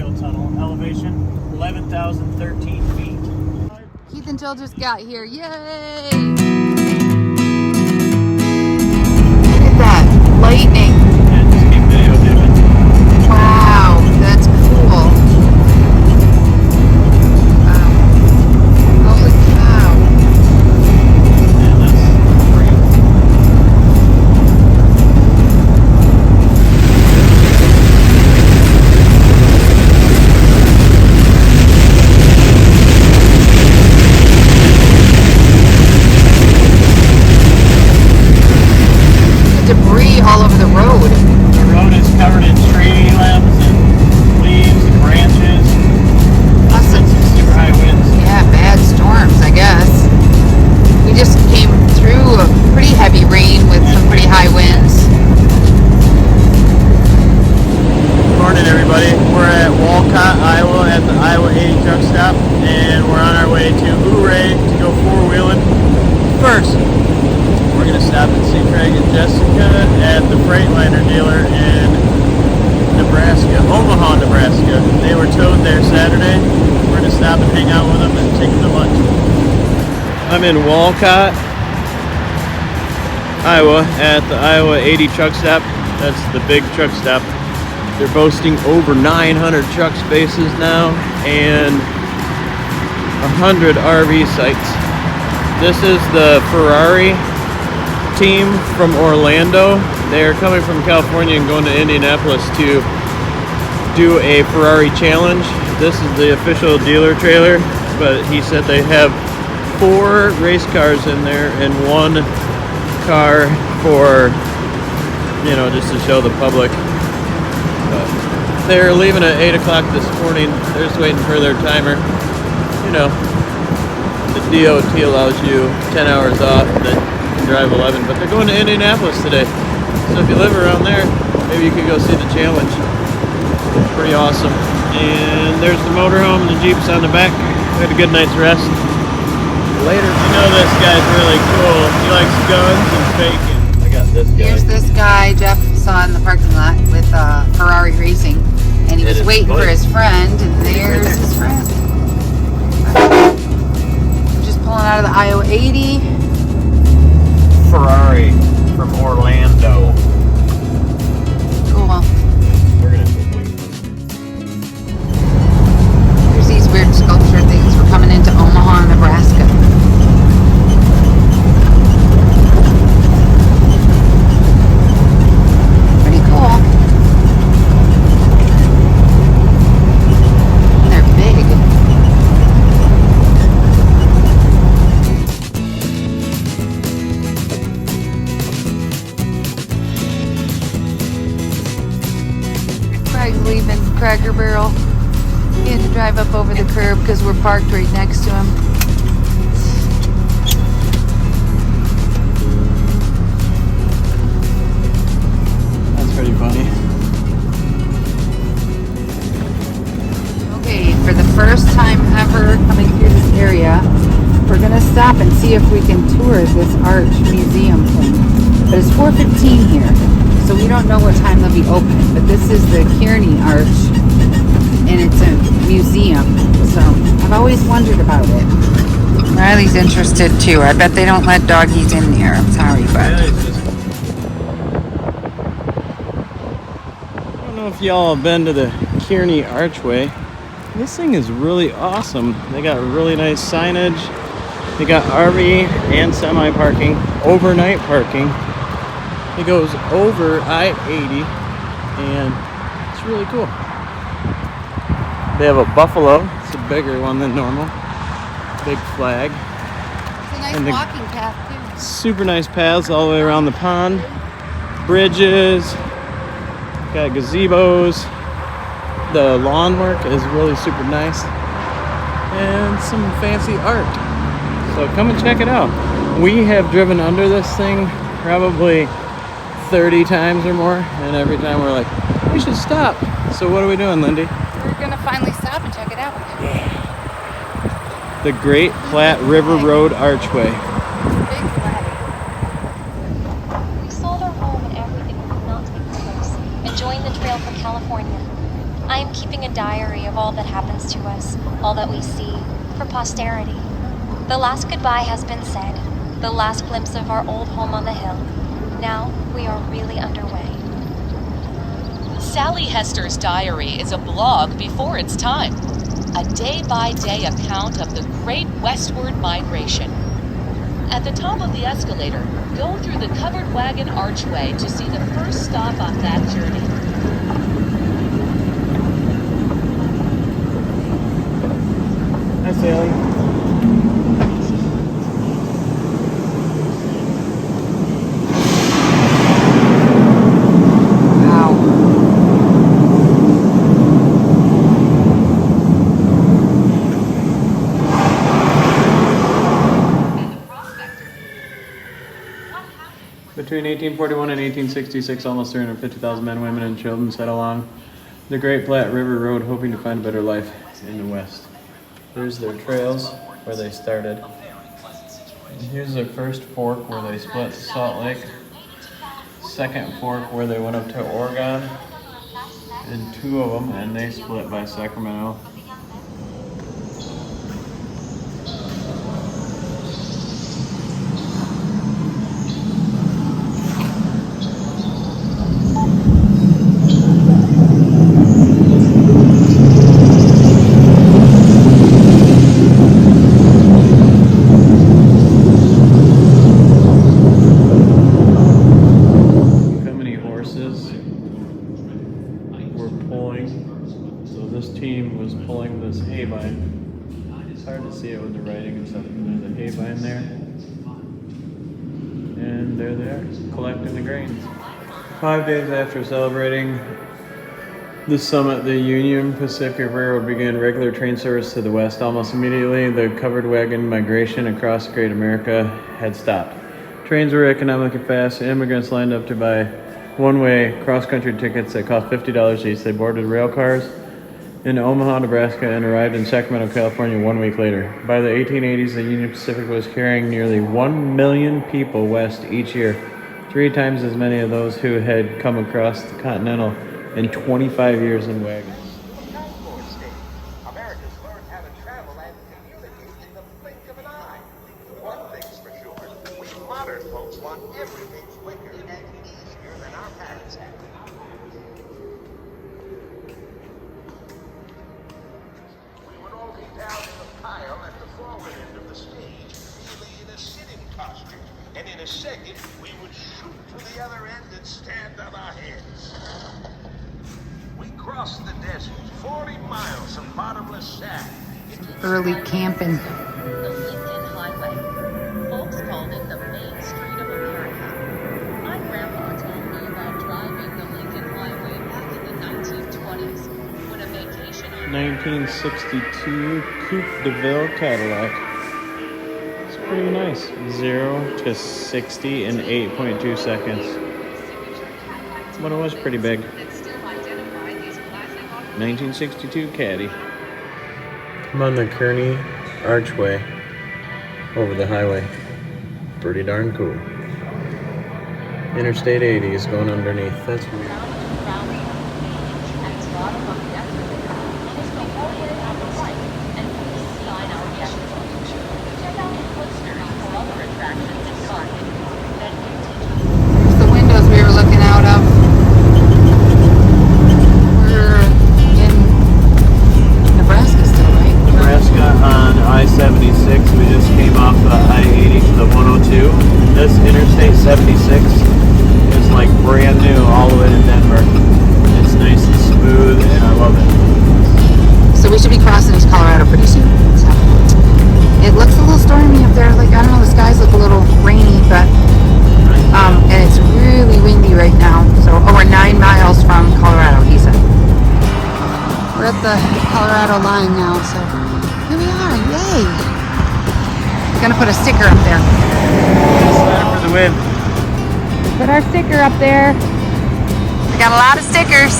rail tunnel. Elevation 11,013 feet. Keith and Jill just got here. Yay! Look at that lightning. Yeah, just keep videotaping. Wow, that's cool. Wow. Holy cow. Yeah, that's great. Debris all over the road. The road is covered in tree limbs and leaves and branches. Plus Some super high winds. yeah, bad storms, I guess. We just came through a pretty heavy rain with some pretty high winds. Good morning, everybody. We're at Walcott, Iowa, at the Iowa 80 truck stop, and we're on our way to Ouray to go four-wheeling. First, we're going to stop and see Craig and Jessica at the Freightliner dealer in Nebraska, Omaha, Nebraska. They were towed there Saturday. We're going to stop and hang out with them and take them to lunch. I'm in Walcott, Iowa, at the Iowa 80 truck stop. That's the big truck stop. They're boasting over 900 truck spaces now and 100 RV sites. This is the Ferrari team from Orlando. They're coming from California and going to Indianapolis to do a Ferrari challenge. This is the official dealer trailer, but he said they have 4 race cars in there and 1 car for, you know, just to show the public. But they're leaving at 8 o'clock this morning. They're just waiting for their timer. You know, the DOT allows you 10 hours off, that you can drive 11, but they're going to Indianapolis today. So if you live around there, maybe you could go see the challenge. It's pretty awesome. And there's the motorhome, the Jeep's on the back. We had a good night's rest. Later. You know this guy's really cool. He likes guns and bacon. I got this guy. Here's this guy Jeff saw in the parking lot with Ferrari Racing, and he was waiting for his friend, and there's his friend. We're just pulling out of the Iowa 80. Ferrari from Orlando. Cool. We're gonna There's these weird sculpture things. We're coming into Omaha, Nebraska. Pretty cool. They're big. Craig's leaving Cracker Barrel. He had to drive up over the curb because we're parked right next to him. That's pretty funny. Okay, for the first time ever coming through this area, we're gonna stop and see if we can tour this arch museum thing. But it's 4:15 here, so we don't know what time they'll be open. But this is the Kearney Arch, and it's a museum, so I've always wondered about it. Riley's interested too. I bet they don't let doggies in here. I'm sorry, but I don't know if y'all have been to the Kearney Archway. This thing is really awesome. They got really nice signage. They got RV and semi parking, overnight parking. It goes over I-80, and it's really cool. They have a buffalo. It's a bigger one than normal. Big flag. it's a nice And the- walking path too. Super nice paths all the way around the pond. Bridges. Got gazebos. The lawn work is really super nice. And some fancy art. So come and check it out. We have driven under this thing probably 30 times or more. And every time we're like, we should stop. So what are we doing, Lindy? We're gonna finally stop and check it out. The Great Platte River Road Archway. Big flag. We sold our home and everything could not take place and joined the trail for California. I am keeping a diary of all that happens to us, all that we see, for posterity. The last goodbye has been said, the last glimpse of our old home on the hill. Now we are really underway. Sally Hester's diary is a blog before its time, a day-by-day account of the great westward migration. At the top of the escalator, go through the covered wagon archway to see the first stop on that journey. Hi, Sally. Between 1841 and 1866, almost 350,000 men, women, and children set along the Great Platte River Road hoping to find a better life in the West. Here's their trails where they started. And here's their first fork where they split to Salt Lake. Second fork where they went up to Oregon. And two of them, and they split by Sacramento. It's hard to see it with the writing and stuff. There's a hay vine there. And they're there collecting the grains. 5 days after celebrating the summit, the Union Pacific Railroad began regular train service to the west. Almost immediately, the covered wagon migration across Great America had stopped. Trains were economically fast, and immigrants lined up to buy one-way cross-country tickets that cost $50 each. They boarded rail cars in Omaha, Nebraska, and arrived in Sacramento, California 1 week later. By the 1880s, the Union Pacific was carrying nearly 1 million people west each year, 3 times as many of those who had come across the Continental in 25 years in wagons. Americans learned how to travel and communicate in the blink of an eye. One thing's for sure, we modern folks want everything quicker and easier than our parents had. Down in a pile at the forward end of the stage, really in a sitting posture. And in a second, we would shoot to the other end and stand on our heads. We crossed the desert, 40 miles of bottomless sand. Early camping. The Lincoln Highway. Folks called it the Main Street of America. My grandpa told me about driving the Lincoln Highway back in the 1920s when a vacation on 1962 Coupe de Ville Cadillac. It's pretty nice. 0 to 60 in 8.2 seconds. But it was pretty big. 1962 Caddy. I'm on the Kearney Archway over the highway. Pretty darn cool. Interstate 80 is going underneath. That's weird. The windows we were looking out of. We're in Nebraska still, right? Nebraska on I-76. We just came off the I-80 to the 102. This Interstate 76 is like brand new all the way to Denver. It's nice and smooth and I love it. So we should be crossing into Colorado pretty soon. So it looks a little stormy up there. Like, I don't know, the skies look a little rainy, but and it's really windy right now. So, we're 9 miles from Colorado, he said. We're at the Colorado line now, so here we are. Yay! Gonna put a sticker up there. Time for the win. Put our sticker up there. We got a lot of stickers.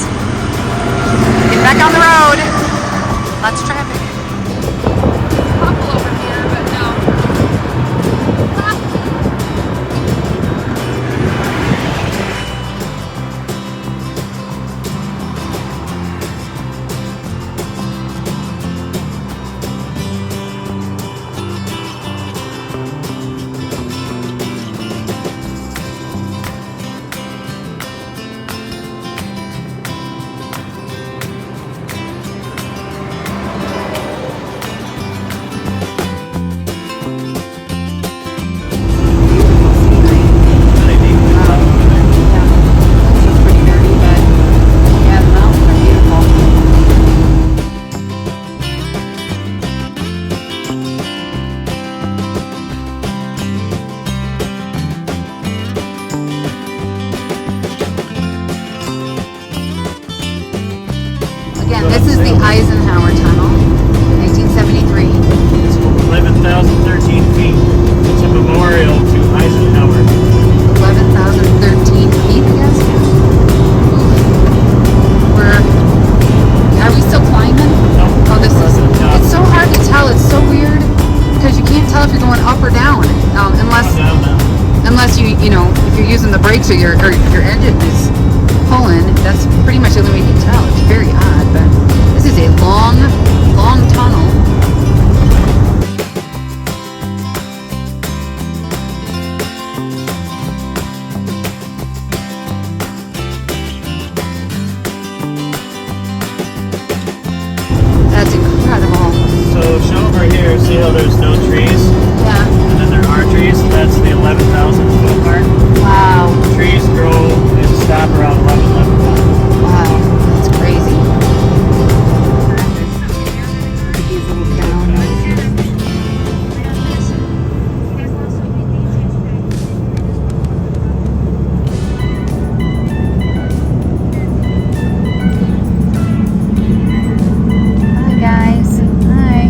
Get back on the road. Lots of traffic. Couple over here, but no. brakes or your engine is pulling. That's pretty much the only way you can tell. It's very odd, but this is a long, long tunnel. That's incredible. So show over here, see how there's no trees? Yeah. And then there are trees, that's the 11,000 foot mark. Wow. Trees grow and stop around 11,000. Wow. That's crazy. Look at these little towns. Hi guys. Hi.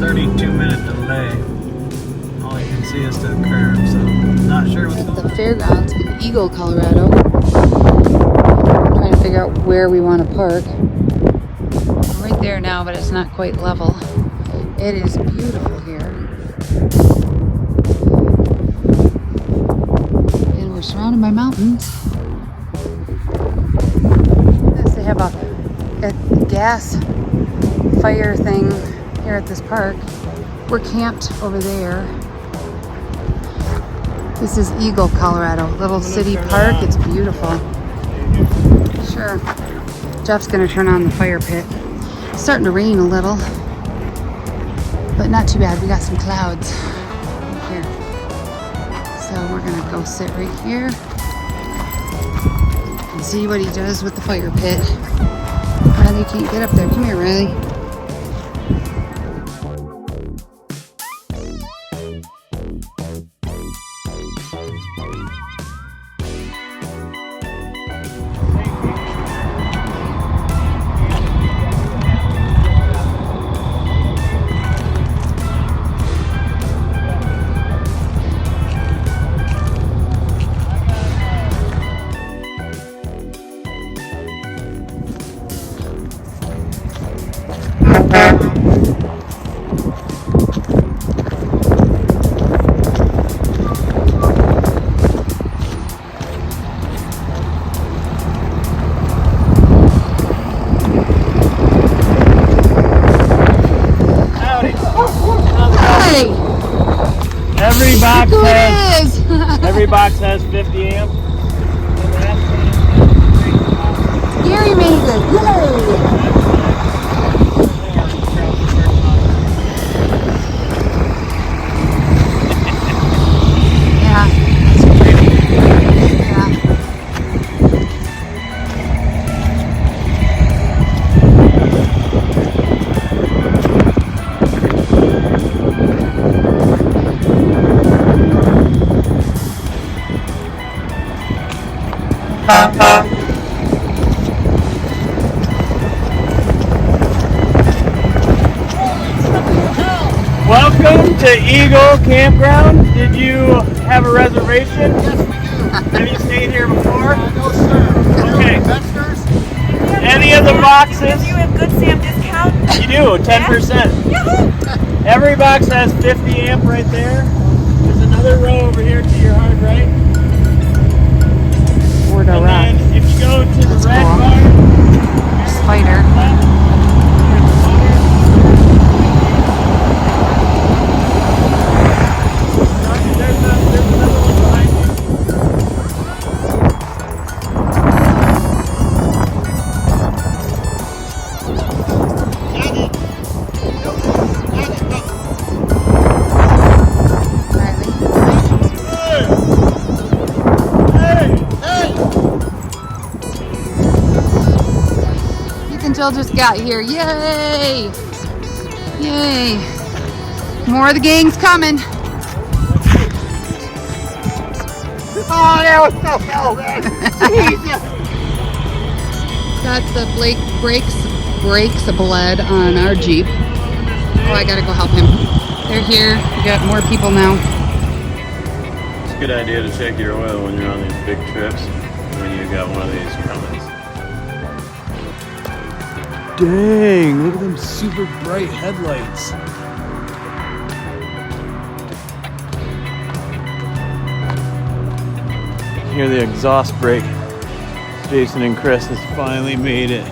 32-minute delay. All you can see is the curve, so not sure what's At going the on. fairgrounds in Eagle, Colorado. Trying to figure out where we want to park. I'm right there now, but it's not quite level. It is beautiful here. And we're surrounded by mountains. Yes, they have a gas fire thing here at this park. We're camped over there. This is Eagle, Colorado. Little city park. It's beautiful. Sure. Jeff's gonna turn on the fire pit. It's starting to rain a little, but not too bad. We got some clouds here. So we're gonna go sit right here and see what he does with the fire pit. Riley can't get up there. Come here, Riley. Hey! Every box has 50 amp. Gary made it. Yay! Yeah. Yeah. Welcome to Eagle Campground. Did you have a reservation? Yes, we do. Have you stayed here before? No, sir. Okay. Investors? Any of the boxes? You have Good Sam discount? You do, 10%. Yahoo! Every box has 50 amp right there. There's another row over here to your hard right. Word And then if you go to the That's red cool. bar, Spider. there's another one behind you. Ethan Jill just got here. Yay! Yay! More of the gang's coming. Oh, that was so hell, man. Jesus. Got the brakes bled on our Jeep. Oh, I gotta go help him. They're here. We got more people now. It's a good idea to check your oil when you're on these big trips, when you got one of these coming. Dang, look at them super bright headlights. hear the exhaust brake. Jason and Chris has finally made it